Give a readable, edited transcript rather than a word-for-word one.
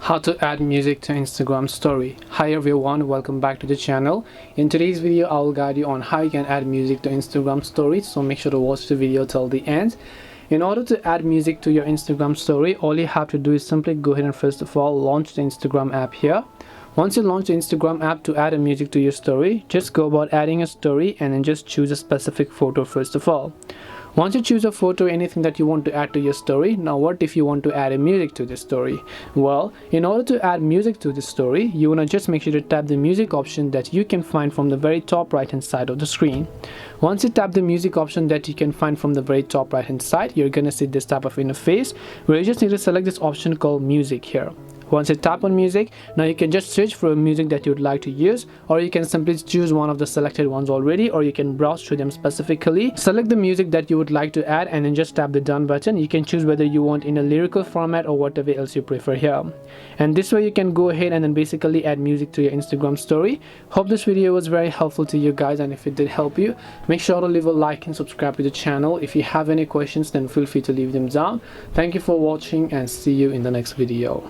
How to add music to Instagram story. Hi everyone, welcome back to the channel. In today's video I will guide you on how you can add music to Instagram stories, so make sure to watch the video till the end. In order to add music to your Instagram story, all you have to do is simply go ahead and first of all launch the Instagram app here. Once you launch the Instagram app to add a music to your story, just go about adding a story and then just choose a specific photo first of all. Once you choose a photo, anything that you want to add to your story, now what if you want to add a music to this story? Well, in order to add music to this story, you want to just make sure to tap the music option that you can find from the very top right hand side of the screen. Once you tap the music option that you can find from the very top right hand side, you're gonna see this type of interface where you just need to select this option called music here. Once you tap on music, now you can just search for a music that you would like to use, or you can simply choose one of the selected ones already, or you can browse through them specifically. Select the music that you would like to add and then just tap the done button. You can choose whether you want in a lyrical format or whatever else you prefer here. And this way you can go ahead and then basically add music to your Instagram story. Hope this video was very helpful to you guys, and if it did help you, make sure to leave a like and subscribe to the channel. If you have any questions, then feel free to leave them down. Thank you for watching and see you in the next video.